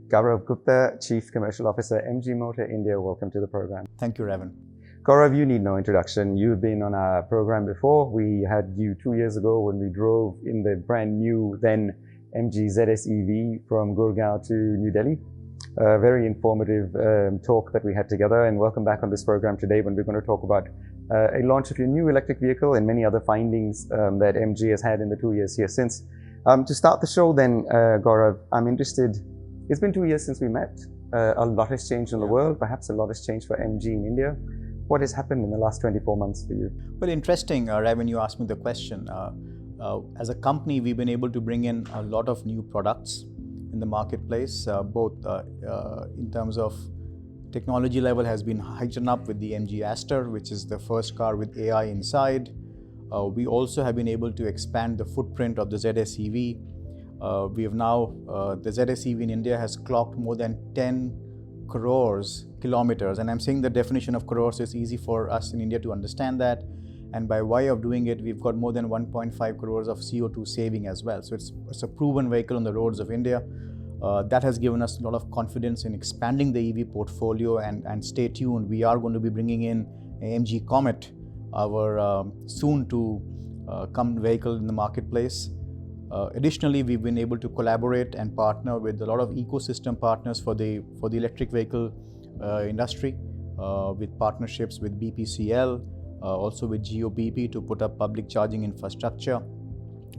Gaurav GUPTA, Chief Commercial Officer, MG Motor India. Welcome to the program. Thank you, Ravin. Gaurav, you need no introduction. You've been on our program before. We had you 2 years ago when we drove in the brand new then MG ZS EV from Gurgaon to New Delhi. A very informative talk that we had together, and welcome back on this program today when we're going to talk about a launch of your new electric vehicle and many other findings that MG has had in the 2 years here since. To start the show then, Gaurav, I'm interested, it's been 2 years since we met. A lot has changed in the world, perhaps a lot has changed for MG in India. What has happened in the last 24 months for you? Well, interesting, Ravin, you asked me the question. As a company, we've been able to bring in a lot of new products in the marketplace, both in terms of technology level has been heightened up with the MG Astor, which is the first car with AI inside. We also have been able to expand the footprint of the ZS EV. We have now, the ZS EV in India has clocked more than 10 crores kilometers. And I'm saying the definition of crores is easy for us in India to understand that. And by way of doing it, we've got more than 1.5 crores of CO2 saving as well. So it's a proven vehicle on the roads of India. That has given us a lot of confidence in expanding the EV portfolio, and stay tuned. We are going to be bringing in MG Comet, our soon to come vehicle in the marketplace. Additionally, we've been able to collaborate and partner with a lot of ecosystem partners for the electric vehicle industry, with partnerships with BPCL, also with GOBP to put up public charging infrastructure.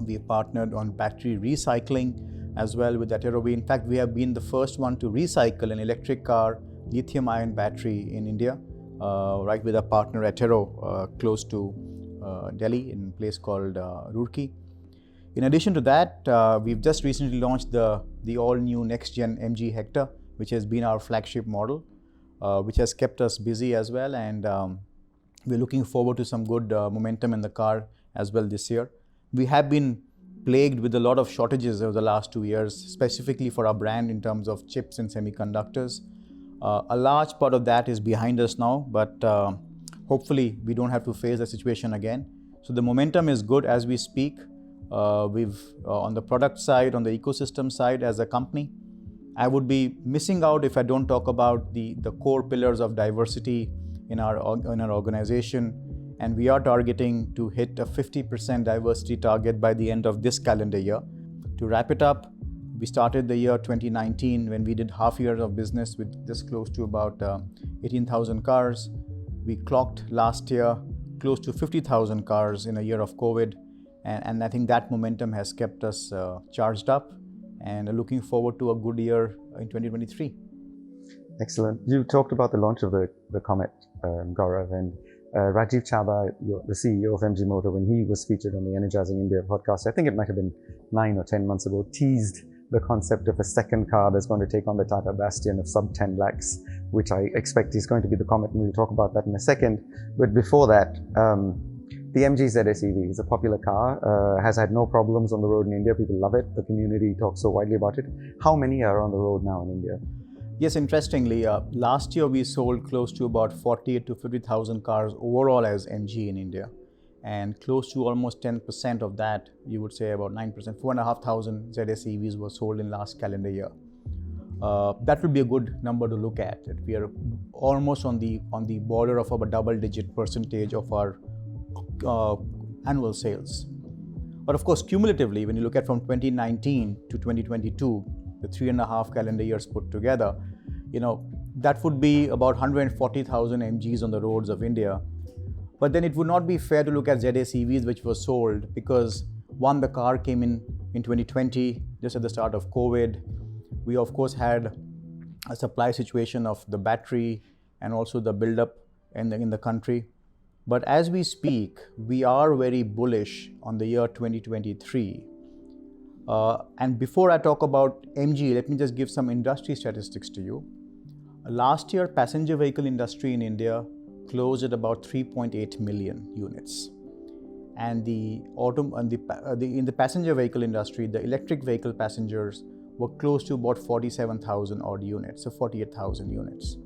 We have partnered on battery recycling as well with Ador. In fact, we have been the first one to recycle an electric car lithium-ion battery in India, right with our partner Ador, close to Delhi, in a place called Roorkee. In addition to that, we've just recently launched the all-new next-gen MG Hector, which has been our flagship model, which has kept us busy as well, and we're looking forward to some good momentum in the car as well this year. We have been plagued with a lot of shortages over the last 2 years, specifically for our brand in terms of chips and semiconductors. A large part of that is behind us now, but hopefully we don't have to face the situation again. So the momentum is good as we speak. We've on the product side, on the ecosystem side as a company, I would be missing out if I don't talk about the core pillars of diversity in our organization. And we are targeting to hit a 50% diversity target by the end of this calendar year. To wrap it up, we started the year 2019 when we did half year of business with just close to about 18,000 cars. We clocked last year close to 50,000 cars in a year of COVID. And I think that momentum has kept us charged up and looking forward to a good year in 2023. Excellent. You talked about the launch of the Comet, Gaurav, and Rajiv Chhabra, the CEO of MG Motor, when he was featured on the Energizing India podcast, I think it might have been 9 or 10 months ago, teased the concept of a second car that's going to take on the Tata Bastion of sub 10 lakhs, which I expect is going to be the Comet, and we'll talk about that in a second. But before that, the MG ZS EV is a popular car, has had no problems on the road in India. People love it. The community talks so widely about it. How many are on the road now in India? Yes, interestingly, last year we sold close to about 48 to 50,000 cars overall as MG in India. And close to almost 10% of that, you would say about 9%, 4,500 ZS EVs were sold in last calendar year. That would be a good number to look at. We are almost on the border of about double-digit percentage of our annual sales. But of course, cumulatively, when you look at from 2019 to 2022, the 3.5 calendar years put together, that would be about 140,000 MGs on the roads of India. But then it would not be fair to look at ZS EVs which were sold because one, the car came in 2020, just at the start of COVID. We of course had a supply situation of the battery and also the buildup in the country. But as we speak, we are very bullish on the year 2023. And before I talk about MG, let me just give some industry statistics to you. Last year, passenger vehicle industry in India closed at about 3.8 million units. And in the passenger vehicle industry, the electric vehicle passengers were close to about 47,000 odd units, so 48,000 units.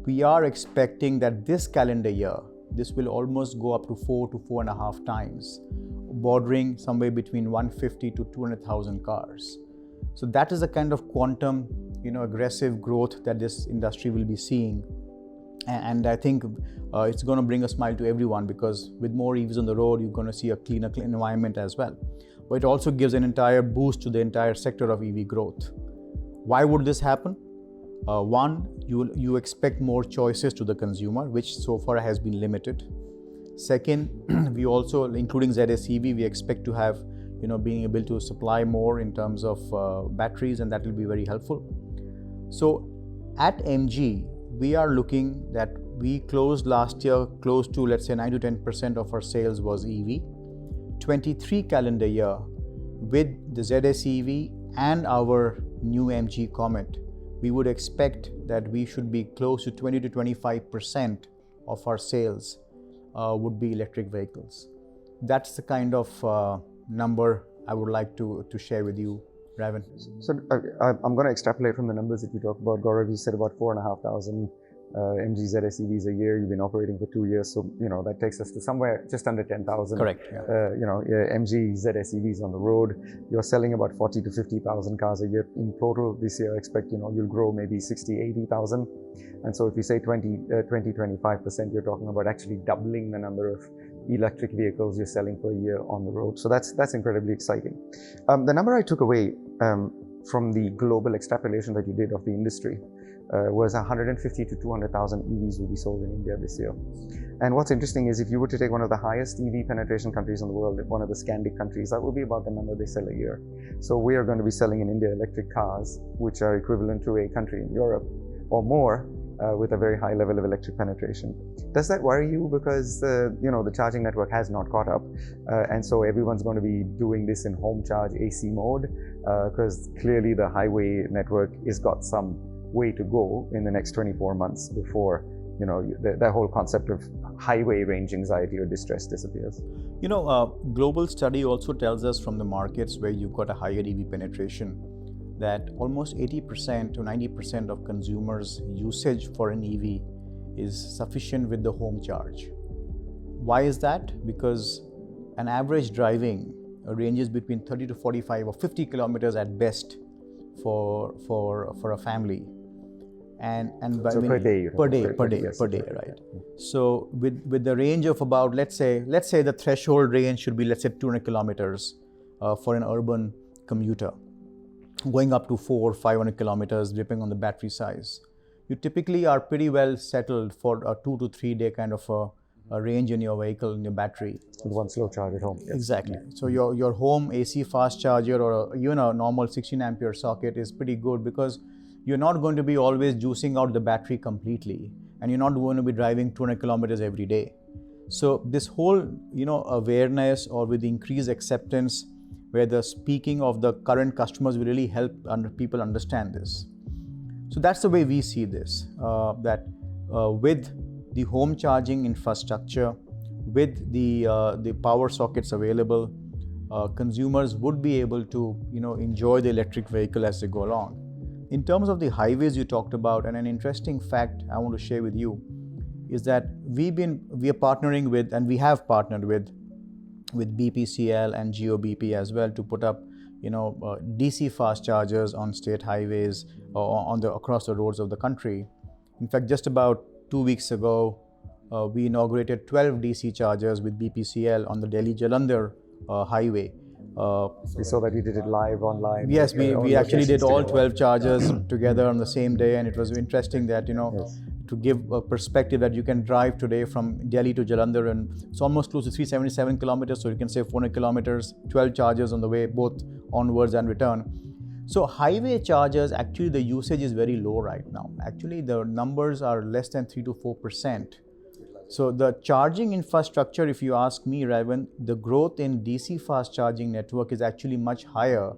We are expecting that this calendar year, this will almost go up to 4 to 4.5 times, bordering somewhere between 150 to 200,000 cars. So that is the kind of quantum aggressive growth that this industry will be seeing. And I think it's going to bring a smile to everyone, because with more EVs on the road, you're going to see a cleaner environment as well. But it also gives an entire boost to the entire sector of EV growth. Why would this happen? One, you expect more choices to the consumer, which so far has been limited. Second, we also, including ZSEV, we expect to have, being able to supply more in terms of batteries, and that will be very helpful. So at MG, we are looking that we closed last year close to, let's say, 9 to 10% of our sales was EV. 23 calendar year, with the ZSEV and our new MG Comet, we would expect that we should be close to 20 to 25% of our sales would be electric vehicles. That's the kind of number I would like to share with you, Ravin. So I'm going to extrapolate from the numbers that you talked about, Gaurav. You said about 4,500 MG ZSEVs a year. You've been operating for 2 years, so that takes us to somewhere just under 10,000. Correct. Yeah. MG ZSEVs on the road. You're selling about 40 to 50,000 cars a year in total. This year, I expect you'll grow maybe 60, 80,000. And so if you say 20, 25%, you're talking about actually doubling the number of electric vehicles you're selling per year on the road. So that's incredibly exciting. The number I took away from the global extrapolation that you did of the industry was 150 to 200,000 EVs will be sold in India this year. And what's interesting is, if you were to take one of the highest EV penetration countries in the world, one of the Scandic countries, that would be about the number they sell a year. So we are going to be selling in India electric cars, which are equivalent to a country in Europe or more, with a very high level of electric penetration. Does that worry you? Because the charging network has not caught up, and so everyone's going to be doing this in home charge AC mode, because clearly the highway network has got some way to go in the next 24 months before the whole concept of highway range anxiety or distress disappears. Global study also tells us from the markets where you've got a higher EV penetration that almost 80% to 90% of consumers' usage for an EV is sufficient with the home charge. Why is that? Because an average driving ranges between 30 to 45 or 50 kilometers at best for a family. And so per day, right? So with the range of about, let's say the threshold range should be, let's say, 200 kilometers for an urban commuter, going up to 400 or 500 kilometers depending on the battery size. You typically are pretty well settled for a 2 to 3 day kind of a range in your vehicle, in your battery. With one slow charge at home. Yes. Exactly. So your home AC fast charger or a normal 16 ampere socket is pretty good, because you're not going to be always juicing out the battery completely, and you're not going to be driving 200 kilometers every day. So this whole awareness, or with increased acceptance, where the speaking of the current customers will really help people understand this. So that's the way we see this, that with the home charging infrastructure, with the power sockets available, consumers would be able to enjoy the electric vehicle as they go along. In terms of the highways you talked about, and an interesting fact I want to share with you is that we are partnering with, and we have partnered with BPCL and GOBP as well, to put up DC fast chargers on state highways or across the roads of the country. In fact, just about 2 weeks ago, we inaugurated 12 DC chargers with BPCL on the Delhi-Jalandhar highway. We saw that you did it live online. Yes, we actually did all 12 chargers together on the same day, and it was interesting that yes, to give a perspective that you can drive today from Delhi to Jalandhar, and it's almost close to 377 kilometers, so you can say 400 kilometers, 12 chargers on the way, both onwards and return. So highway chargers, actually the usage is very low right now. Actually the numbers are less than 3 to 4%. So the charging infrastructure, if you ask me, Ravin, the growth in DC fast charging network is actually much higher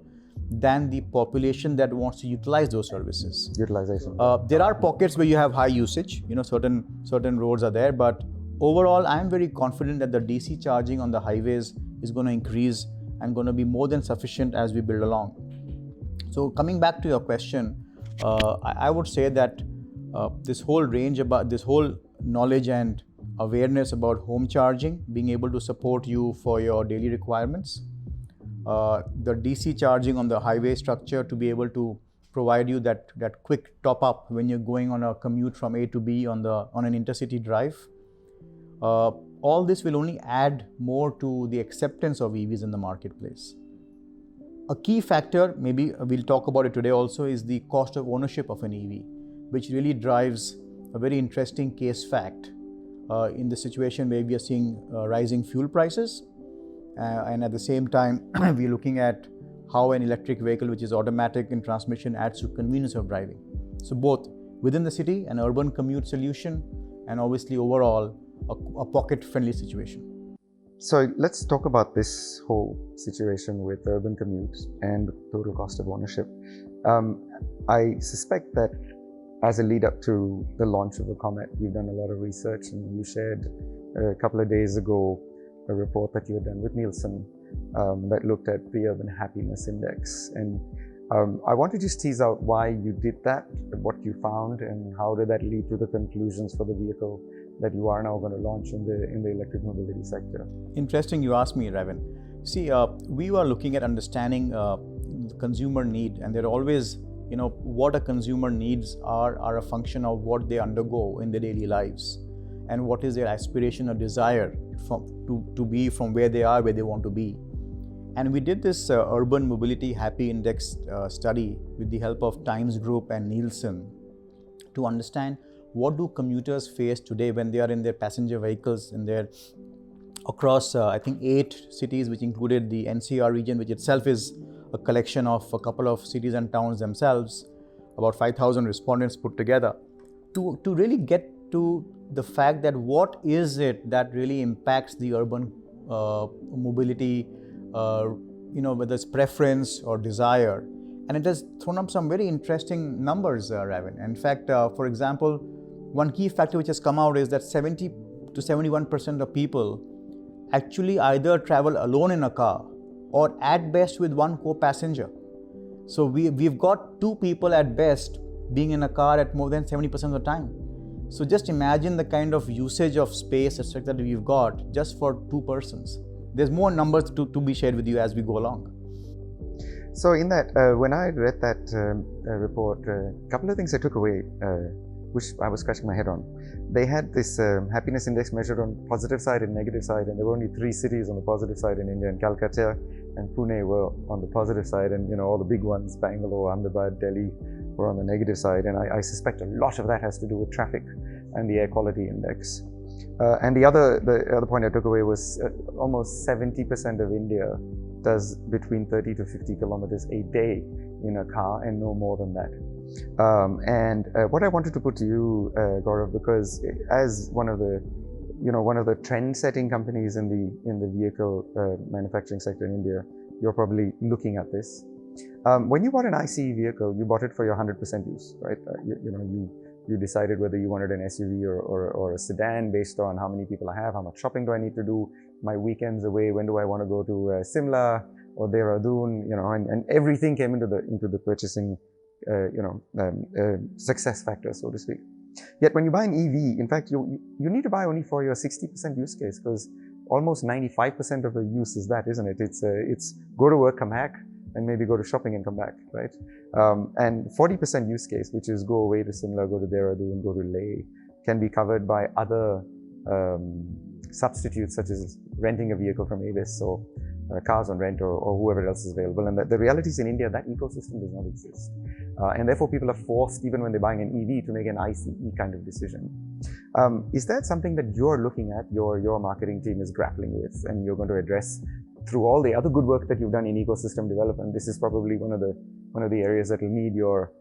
than the population that wants to utilize those services. Utilization. There are pockets where you have high usage, certain roads are there, but overall I'm very confident that the DC charging on the highways is going to increase and going to be more than sufficient as we build along. So coming back to your question, I would say that this whole range, about this whole knowledge and awareness about home charging, being able to support you for your daily requirements, the DC charging on the highway structure to be able to provide you that quick top up when you're going on a commute from A to B on an intercity drive. All this will only add more to the acceptance of EVs in the marketplace. A key factor, maybe we'll talk about it today also, is the cost of ownership of an EV, which really drives a very interesting case fact in the situation where we are seeing rising fuel prices, and at the same time we're looking at how an electric vehicle which is automatic in transmission adds to convenience of driving. So both within the city, an urban commute solution, and obviously overall a pocket-friendly situation. So let's talk about this whole situation with urban commutes and total cost of ownership. I suspect that as a lead up to the launch of the Comet, you've done a lot of research, and you shared a couple of days ago a report that you had done with Nielsen that looked at the Urban Happiness Index. And I want to just tease out why you did that, what you found, and how did that lead to the conclusions for the vehicle that you are now going to launch in the electric mobility sector. Interesting you asked me, Ravin. See, we were looking at understanding the consumer need, and there are always, what a consumer needs are a function of what they undergo in their daily lives, and what is their aspiration or desire to be from where they are, where they want to be. And we did this Urban Mobility Happy Index study with the help of Times Group and Nielsen to understand what do commuters face today when they are in their passenger vehicles across I think 8 cities, which included the NCR region, which itself is a collection of a couple of cities and towns themselves, about 5,000 respondents put together, to really get to the fact that what is it that really impacts the urban mobility, whether it's preference or desire. And it has thrown up some very interesting numbers, Ravin. In fact, for example, one key factor which has come out is that 70 to 71% of people actually either travel alone in a car or at best with one co-passenger. So we've got 2 people at best being in a car at more than 70% of the time. So just imagine the kind of usage of space, etc., that we've got just for 2 persons. There's more numbers to be shared with you as we go along. So in that, when I read that report, a couple of things I took away, which I was scratching my head on. They had this happiness index measured on positive side and negative side, and there were only 3 cities on the positive side in India, and Calcutta and Pune were on the positive side, and all the big ones, Bangalore, Ahmedabad, Delhi, were on the negative side. And I suspect a lot of that has to do with traffic and the air quality index. And the other point I took away was almost 70% of India does between 30 to 50 kilometers a day in a car, and no more than that. And what I wanted to put to you, Gaurav, because as one of the trend-setting companies in the vehicle manufacturing sector in India, you're probably looking at this. When you bought an ICE vehicle, you bought it for your 100% use, right? You decided whether you wanted an SUV or a sedan based on how many people I have, how much shopping do I need to do, my weekends away, when do I want to go to Simla or Dehradun, and everything came into the purchasing success factor, so to speak. Yet when you buy an EV, in fact, you need to buy only for your 60% use case, because almost 95% of the use is that, isn't it? It's go to work, come back, and maybe go to shopping and come back, right? And 40% use case, which is go away to Simla, go to Dehradun, go to Leh, can be covered by other substitutes, such as renting a vehicle from Avis or cars on rent or whoever else is available. And the reality is in India, that ecosystem does not exist. And therefore people are forced, even when they're buying an EV, to make an ICE kind of decision. Is that something that you're looking at, your marketing team is grappling with, and you're going to address through all the other good work that you've done in ecosystem development? This is probably one of the areas that will need your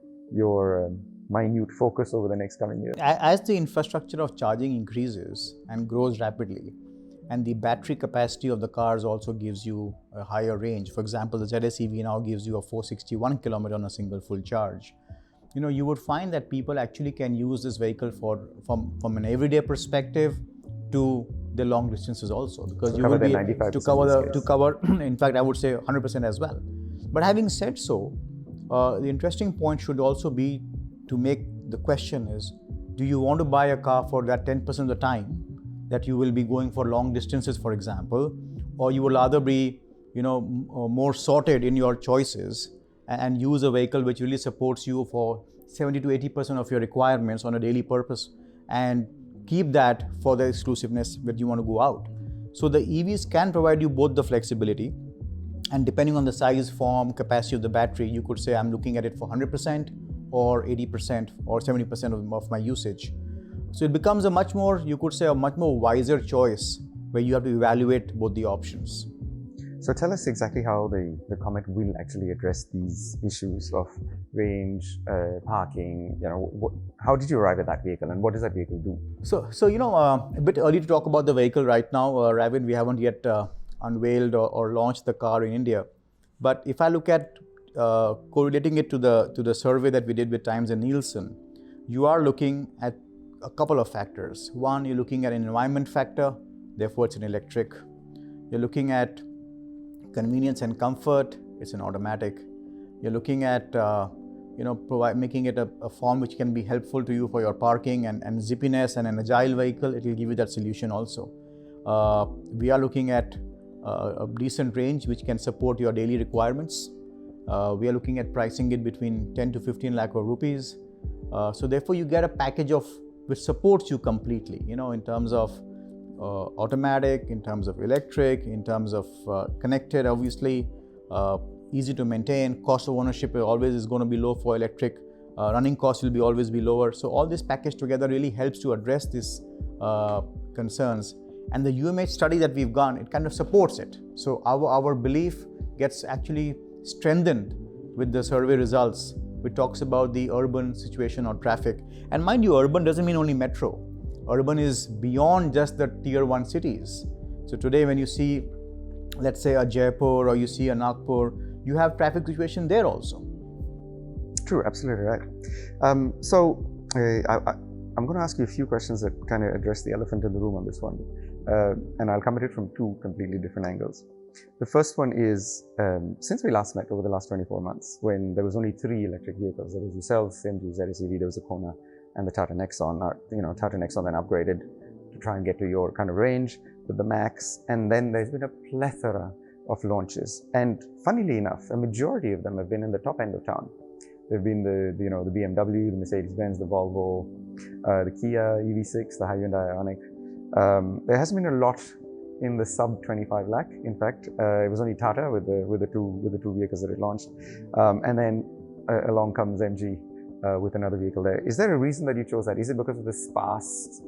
minute focus over the next coming years. As the infrastructure of charging increases and grows rapidly, and the battery capacity of the cars also gives you a higher range. For example, the ZS EV now gives you a 461 kilometer on a single full charge. You would find that people actually can use this vehicle from an everyday perspective to the long distances also, because you will be to cover in fact I would say 100% as well. But having said so, the interesting point should also be to make the question is, do you want to buy a car for that 10% of the time that you will be going for long distances, for example, or you will rather be more sorted in your choices and use a vehicle which really supports you for 70 to 80% of your requirements on a daily purpose, and keep that for the exclusiveness that you want to go out. So the EVs can provide you both the flexibility, and depending on the size, form, capacity of the battery, you could say I'm looking at it for 100% or 80% or 70% of my usage. So it becomes a much more, you could say, a much more wiser choice where you have to evaluate both the options. So tell us exactly how the Comet will actually address these issues of range, parking. How did you arrive at that vehicle, and what does that vehicle do? So a bit early to talk about the vehicle right now, Ravin. We haven't yet unveiled or launched the car in India. But if I look at correlating it to the survey that we did with Times and Nielsen, you are looking at a couple of factors. One, you're looking at an environment factor, therefore it's an electric. You're looking at convenience and comfort, it's an automatic. You're looking at making it a form which can be helpful to you for your parking and zippiness, and an agile vehicle, it will give you that solution also. We are looking at a decent range which can support your daily requirements. We are looking at pricing it between 10 to 15 lakh of rupees. So therefore you get a package which supports you completely, in terms of automatic, in terms of electric, in terms of connected, obviously, easy to maintain, cost of ownership always is going to be low for electric, running costs will always be lower. So all this package together really helps to address these concerns. And the UMH study that we've done, it kind of supports it. So our belief gets actually strengthened with the survey results, which talks about the urban situation or traffic. And mind you, urban doesn't mean only metro. Urban is beyond just the tier 1 cities. So today when you see, let's say, a Jaipur or you see a Nagpur, you have traffic situation there also. True, absolutely right. I'm going to ask you a few questions that kind of address the elephant in the room on this one. And I'll come at it from two completely different angles. The first one is, since we last met over the last 24 months, when there was only 3 electric vehicles, there was yourself, MG ZS EV, there was a Kona, and the Tata Nexon. Tata Nexon then upgraded to try and get to your kind of range with the Max, and then there's been a plethora of launches. And funnily enough, a majority of them have been in the top end of town. There've been the BMW, the Mercedes-Benz, the Volvo, the Kia EV6, the Hyundai Ioniq. There hasn't been a lot in the sub 25 lakh. In fact, it was only Tata with the two vehicles that it launched, and then along comes MG with another vehicle there. Is there a reason that you chose that? Is it because of the sparse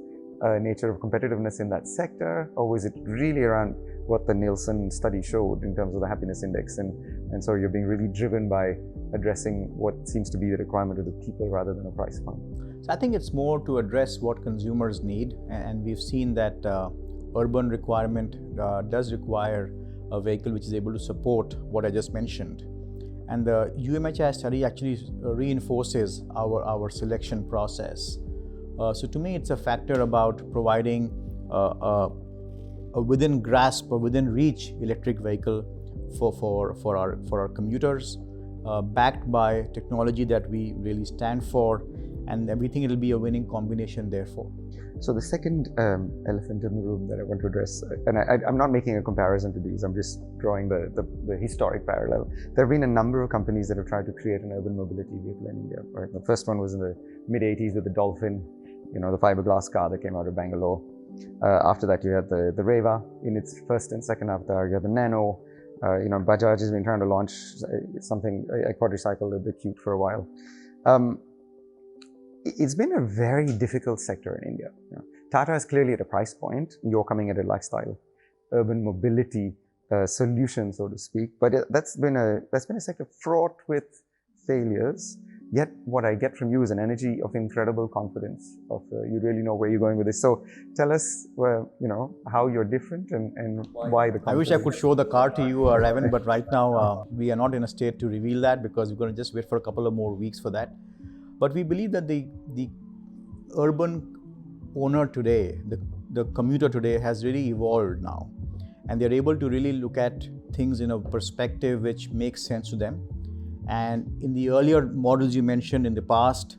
nature of competitiveness in that sector, or was it really around what the Nielsen study showed in terms of the happiness index, and so you're being really driven by addressing what seems to be the requirement of the people rather than a price point? So I think it's more to address what consumers need, and we've seen that urban requirement does require a vehicle which is able to support what I just mentioned. And the UMHI study actually reinforces our selection process. So to me, it's a factor about providing a within grasp or within reach electric vehicle for our commuters, backed by technology that we really stand for, and we think it'll be a winning combination therefore. So the second elephant in the room that I want to address, and I'm not making a comparison to these, I'm just drawing the historic parallel. There have been a number of companies that have tried to create an urban mobility vehicle in India. Right? The first one was in the mid-80s with the Dolphin, the fiberglass car that came out of Bangalore. After that, you had the Reva in its first and second avatar. You had the Nano. Bajaj has been trying to launch something, a quadricycle, the Qute, for a while. It's been a very difficult sector in India. Tata is clearly at a price point. You're coming at a lifestyle, urban mobility solution, so to speak. But that's been a sector fraught with failures. Yet what I get from you is an energy of incredible confidence. You really know where you're going with this. So tell us, how you're different and why the confidence. I wish I could show the car to you, Ravin, but right now we are not in a state to reveal that because we're going to just wait for a couple of more weeks for that. But we believe that the urban owner today, the commuter today has really evolved now. And they're able to really look at things in a perspective which makes sense to them. And in the earlier models you mentioned in the past,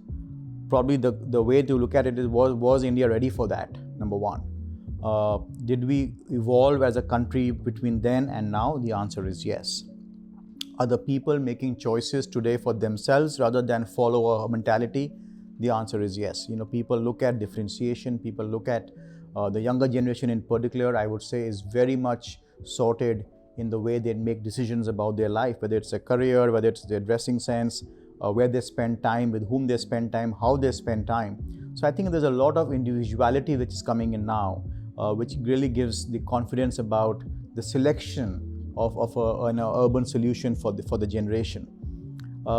probably the way to look at it is, was India ready for that, number one? Did we evolve as a country between then and now? The answer is yes. Are the people making choices today for themselves rather than follow a mentality? The answer is yes. People look at differentiation. People look at the younger generation in particular, I would say, is very much sorted in the way they make decisions about their life, whether it's a career, whether it's their dressing sense, where they spend time, with whom they spend time, how they spend time. So I think there's a lot of individuality which is coming in now, which really gives the confidence about the selection of an urban solution for the generation.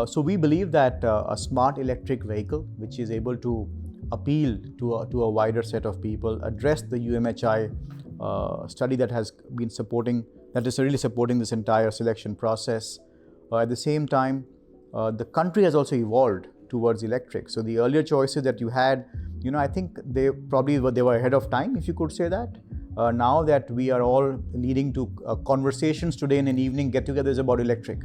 So we believe that a smart electric vehicle, which is able to appeal to a wider set of people, address the UMHI study that has been supporting, that is really supporting this entire selection process. At the same time, the country has also evolved towards electric. So the earlier choices that you had, I think they were ahead of time, if you could say that. Now that we are all leading to conversations today in an evening get-togethers about electric.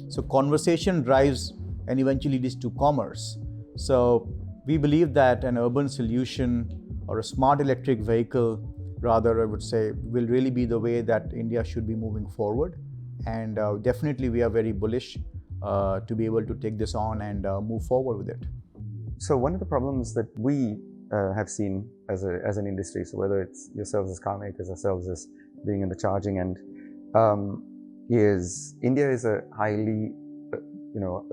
So conversation drives and eventually leads to commerce. So we believe that an urban solution or a smart electric vehicle, rather I would say, will really be the way that India should be moving forward. And definitely we are very bullish to be able to take this on and move forward with it. So one of the problems that we have seen as an industry, so whether it's yourselves as car makers, ourselves as being in the charging end, is India is a highly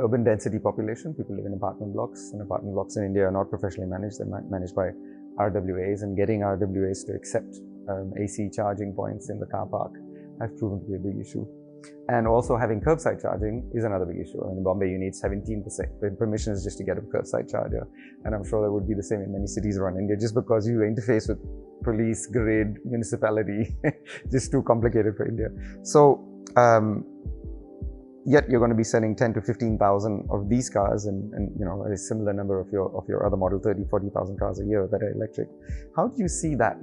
urban density population. People live in apartment blocks, and apartment blocks in India are not professionally managed. They're managed by RWAs, and getting RWAs to accept AC charging points in the car park has proven to be a big issue. And also having curbside charging is another big issue. In Bombay, you need 17% permissions just to get a curbside charger. And I'm sure that would be the same in many cities around India, just because you interface with police, grid, municipality, just too complicated for India. So, yet you're going to be selling 10 to 15,000 of these cars and a similar number of your other model, 30, 40,000 cars a year that are electric. How do you see that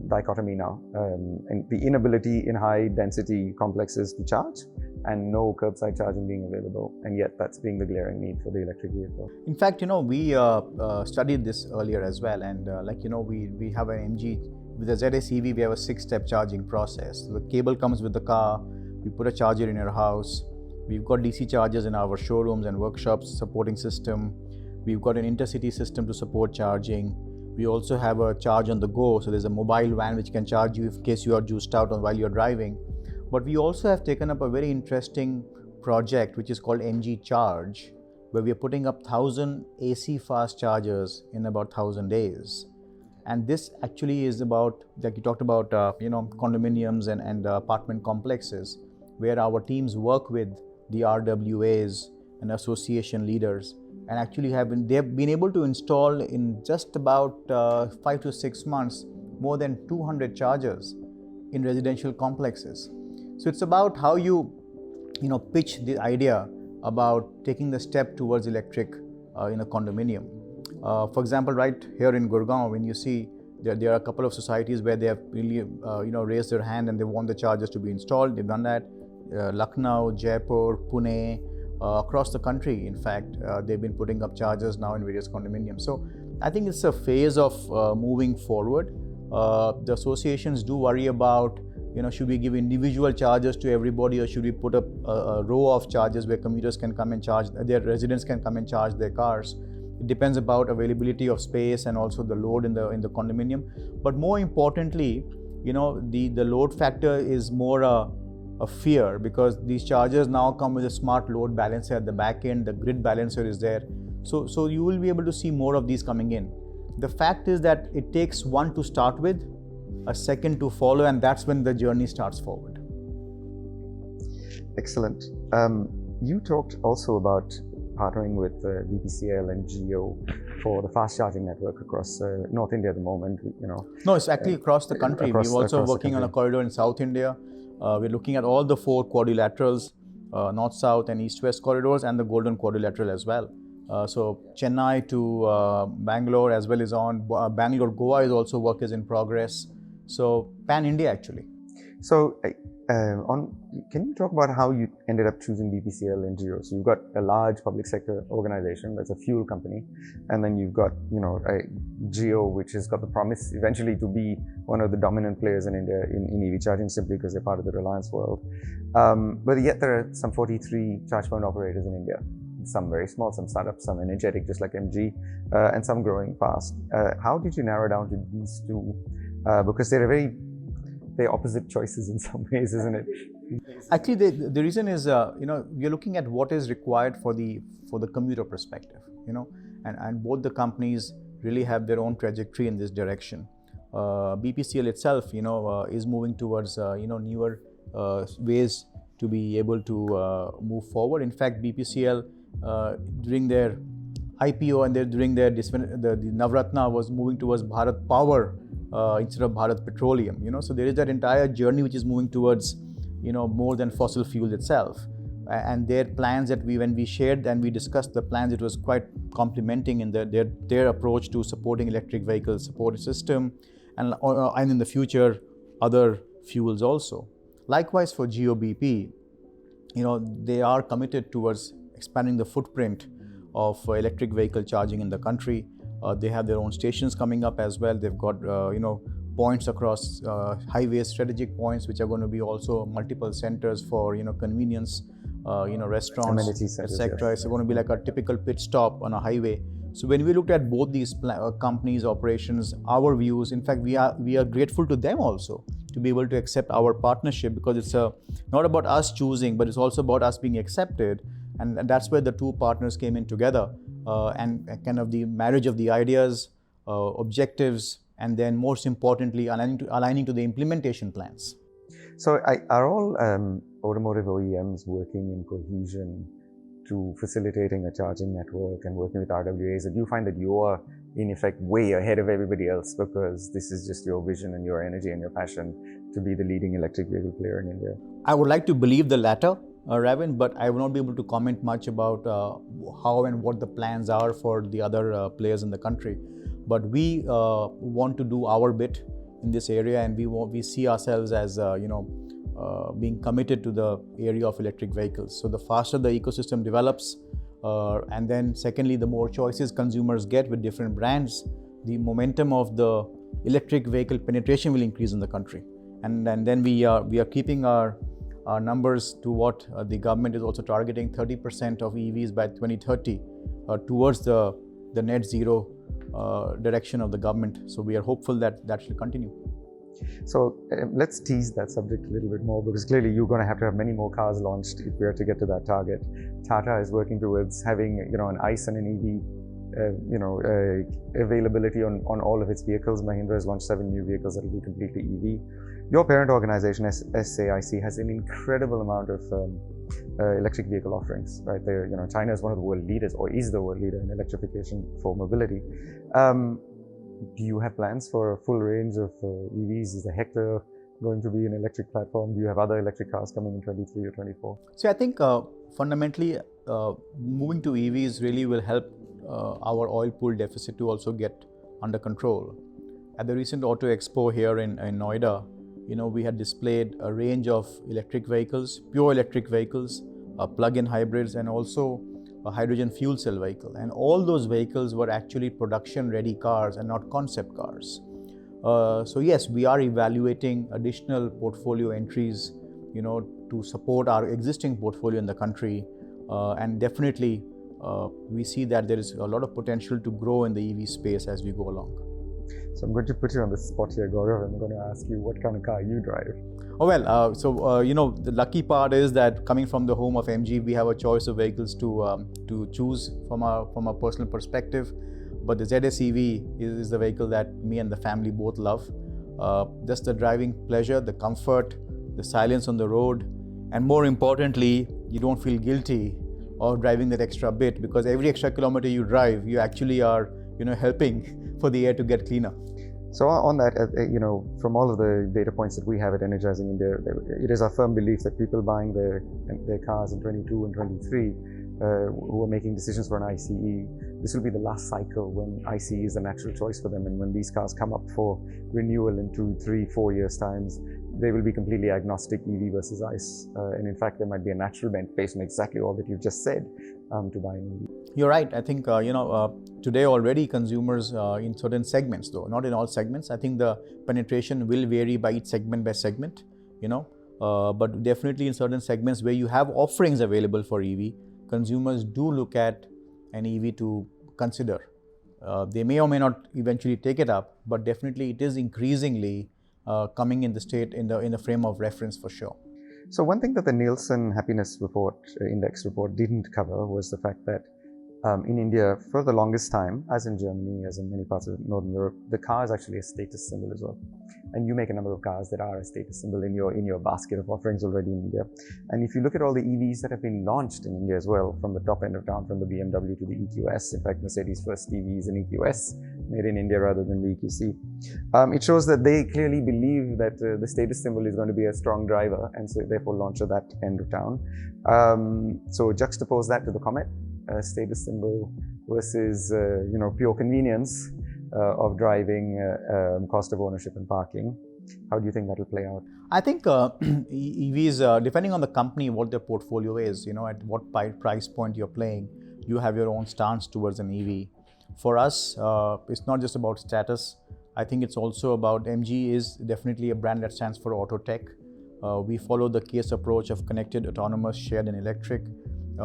dichotomy now, and the inability in high density complexes to charge and no curbside charging being available, and yet that's being the glaring need for the electric vehicle? In fact, we studied this earlier as well, and we have an MG, with the ZS EV, we have a 6-step charging process. The cable comes with the car, we put a charger in your house. We've got DC chargers in our showrooms and workshops supporting system. We've got an intercity system to support charging. We also have a charge on the go. So there's a mobile van which can charge you in case you are juiced out while you're driving. But we also have taken up a very interesting project which is called MG Charge, where we are putting up 1,000 AC fast chargers in about 1,000 days. And this actually is about, like you talked about, condominiums and apartment complexes, where our teams work with the RWAs and association leaders, and actually they've been able to install in just about 5 to 6 months more than 200 chargers in residential complexes. So it's about how you pitch the idea about taking the step towards electric in a condominium. For example, right here in Gurgaon, when you see there are a couple of societies where they have really raised their hand and they want the chargers to be installed. They've done that. Lucknow, Jaipur, Pune, across the country, in fact, they've been putting up chargers now in various condominiums. So I think it's a phase of moving forward. The associations do worry about, should we give individual chargers to everybody, or should we put up a row of chargers where commuters can come and charge, their residents can come and charge their cars. It depends about availability of space and also the load in the condominium. But more importantly, the load factor is more a fear, because these chargers now come with a smart load balancer at the back end. The grid balancer is there. So you will be able to see more of these coming in. The fact is that it takes one to start with, a second to follow, and that's when the journey starts forward. Excellent. You talked also about partnering with BPCL and Geo for the fast charging network across North India at the moment. No, it's actually across the country. We're also working on a corridor in South India. We're looking at all the 4 quadrilaterals, north-south and east-west corridors, and the golden quadrilateral as well. So Chennai to Bangalore, as well as on Bangalore, Goa is also work is in progress. So pan-India actually. So Can you talk about how you ended up choosing BPCL and Geo? So you've got a large public sector organization that's a fuel company, and then you've got a Geo, which has got the promise eventually to be one of the dominant players in India in EV charging, simply because they're part of the Reliance world. But yet there are some 43 charge point operators in India. Some very small, some startups, some energetic, just like MG, and some growing fast. How did you narrow down to these two? Because they're opposite choices in some ways, isn't it? Actually, the reason is, we're looking at what is required for the commuter perspective, and both the companies really have their own trajectory in this direction. BPCL itself, is moving towards, newer ways to be able to move forward. In fact, BPCL, during their IPO and during their the Navratna was moving towards Bharat Power instead of Bharat Petroleum. So there is that entire journey which is moving towards, more than fossil fuel itself. And their plans that when we shared and we discussed the plans, it was quite complementing in their approach to supporting electric vehicle support system, and in the future other fuels also. Likewise for GOBP, they are committed towards expanding the footprint of electric vehicle charging in the country. They have their own stations coming up as well. They've got points across highways, strategic points, which are going to be also multiple centers for convenience, restaurants, etc. Yes. It's going to be like a typical pit stop on a highway. So when we looked at both these companies' operations, our views, in fact, we are grateful to them also to be able to accept our partnership, because it's not about us choosing, but it's also about us being accepted. And that's where the two partners came in together, and kind of the marriage of the ideas, objectives, and then most importantly, aligning to the implementation plans. So are all automotive OEMs working in cohesion to facilitating a charging network and working with RWAs? And do you find that you are, in effect, way ahead of everybody else because this is just your vision and your energy and your passion to be the leading electric vehicle player in India? I would like to believe the latter, Ravin, but I will not be able to comment much about how and what the plans are for the other players in the country. But we want to do our bit in this area, and we see ourselves as being committed to the area of electric vehicles. So the faster the ecosystem develops, and then secondly, the more choices consumers get with different brands, the momentum of the electric vehicle penetration will increase in the country. And then we are keeping our numbers to what the government is also targeting, 30% of EVs by 2030 towards the net zero direction of the government. So we are hopeful that should continue. So let's tease that subject a little bit more, because clearly you're going to have many more cars launched if we are to get to that target. Tata is working towards having an ICE and an EV availability on all of its vehicles. Mahindra has launched 7 new vehicles that will be completely EV. Your parent organization, SAIC, has an incredible amount of electric vehicle offerings, right? China is one of the world leaders, or is the world leader in electrification for mobility. Do you have plans for a full range of EVs? Is the Hector going to be an electric platform? Do you have other electric cars coming in 23 or 24? So I think fundamentally moving to EVs really will help our oil pool deficit to also get under control. At the recent Auto Expo here in Noida, we had displayed a range of electric vehicles, pure electric vehicles, plug-in hybrids, and also a hydrogen fuel cell vehicle. And all those vehicles were actually production-ready cars and not concept cars. So yes, we are evaluating additional portfolio entries, to support our existing portfolio in the country. And definitely, we see that there is a lot of potential to grow in the EV space as we go along. So I'm going to put you on the spot here, Gaurav. I'm going to ask you what kind of car you drive. Oh well, the lucky part is that coming from the home of MG, we have a choice of vehicles to choose from a personal perspective. But the ZS EV is the vehicle that me and the family both love. Just the driving pleasure, the comfort, the silence on the road, and more importantly, you don't feel guilty of driving that extra bit, because every extra kilometer you drive, you actually are helping for the air to get cleaner. So on that, from all of the data points that we have at Energizing India, it is our firm belief that people buying their cars in 22 and 23 who are making decisions for an ICE, this will be the last cycle when ICE is a natural choice for them. And when these cars come up for renewal in 2, 3, 4 years' times, they will be completely agnostic, EV versus ICE. And in fact, there might be a natural bent based on exactly all that you've just said to buy an EV. You're right. I think, today already consumers in certain segments, though, not in all segments, I think the penetration will vary by each segment by segment, but definitely in certain segments where you have offerings available for EV, consumers do look at an EV to consider. They may or may not eventually take it up, but definitely it is increasingly coming in the state in the frame of reference for sure. So one thing that the Nielsen Happiness Report, Index report didn't cover was the fact that in India, for the longest time, as in Germany, as in many parts of Northern Europe, the car is actually a status symbol as well. And you make a number of cars that are a status symbol in your basket of offerings already in India. And if you look at all the EVs that have been launched in India as well, from the top end of town, from the BMW to the EQS, in fact, Mercedes' first EV is an EQS, made in India rather than the EQC. It shows that they clearly believe that the status symbol is going to be a strong driver, and so therefore launch at that end of town. So juxtapose that to the Comet, status symbol versus pure convenience of driving, cost of ownership and parking. How do you think that will play out? I think EVs, depending on the company, what their portfolio is, at what price point you're playing, you have your own stance towards an EV. For us, it's not just about status. I think it's also about, MG is definitely a brand that stands for auto tech. We follow the case approach of connected, autonomous, shared and electric.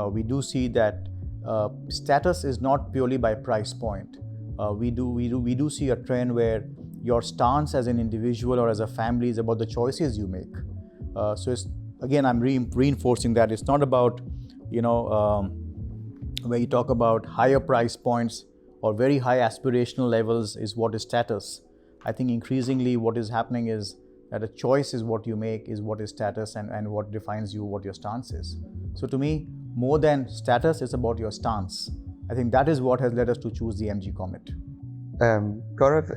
We do see that status is not purely by price point. We do see a trend where your stance as an individual or as a family is about the choices you make. So it's, again, I'm reinforcing that it's not about, where you talk about higher price points or very high aspirational levels is what is status. I think increasingly what is happening is that a choice is what you make, is what is status, and what defines you, what your stance is. So to me, more than status, it's about your stance. I think that is what has led us to choose the MG Comet. Gaurav,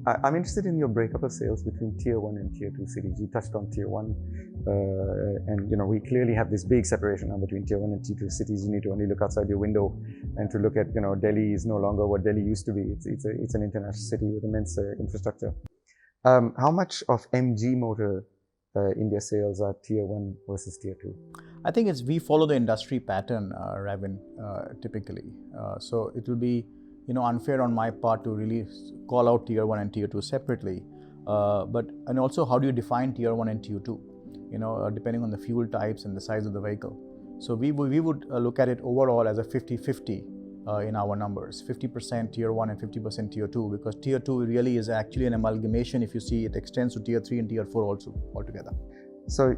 I'm interested in your breakup of sales between Tier 1 and Tier 2 cities. You touched on Tier 1, and we clearly have this big separation now between Tier 1 and Tier 2 cities. You need to only look outside your window and to look at, Delhi is no longer what Delhi used to be. It's an international city with immense infrastructure. How much of MG Motor India sales are Tier 1 versus Tier 2? I think we follow the industry pattern, Ravin, typically. So it will be unfair on my part to really call out Tier 1 and Tier 2 separately. And also, how do you define Tier 1 and Tier 2? Depending on the fuel types and the size of the vehicle. So we would look at it overall as a 50-50 in our numbers, 50% Tier 1 and 50% Tier 2, because Tier 2 really is actually an amalgamation. If you see, it extends to Tier 3 and Tier 4 also altogether. So,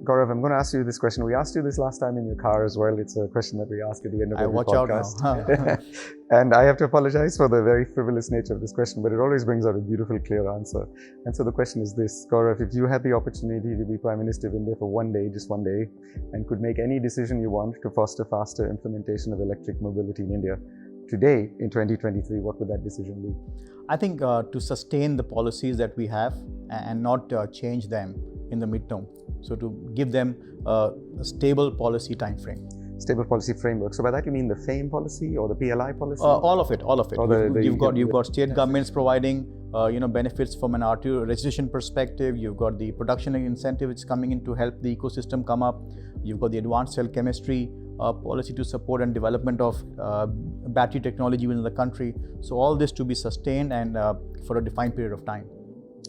Gaurav, I'm going to ask you this question. We asked you this last time in your car as well. It's a question that we ask at the end of every podcast. Watch out now. And I have to apologize for the very frivolous nature of this question, but it always brings out a beautiful, clear answer. And so the question is this, Gaurav, if you had the opportunity to be Prime Minister of India for one day, just one day, and could make any decision you want to foster faster implementation of electric mobility in India, today, in 2023, what would that decision be? I think to sustain the policies that we have and not change them in the midterm. So to give them a stable policy time frame. Stable policy framework. So by that you mean the FAME policy or the PLI policy? All of it. Or you've got state governments providing benefits from an RTO registration perspective. You've got the production incentive which is coming in to help the ecosystem come up. You've got the advanced cell chemistry policy to support and development of battery technology within the country. So all this to be sustained and for a defined period of time.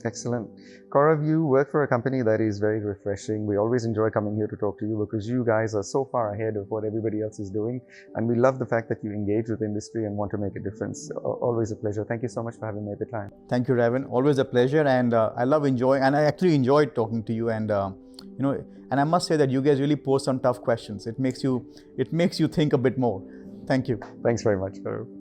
Excellent. Gaurav, you work for a company that is very refreshing. We always enjoy coming here to talk to you because you guys are so far ahead of what everybody else is doing. And we love the fact that you engage with industry and want to make a difference. Always a pleasure. Thank you so much for having me at the time. Thank you, Ravin. Always a pleasure. And I actually enjoyed talking to you. And, and I must say that you guys really pose some tough questions. It makes you think a bit more. Thank you. Thanks very much, Gaurav.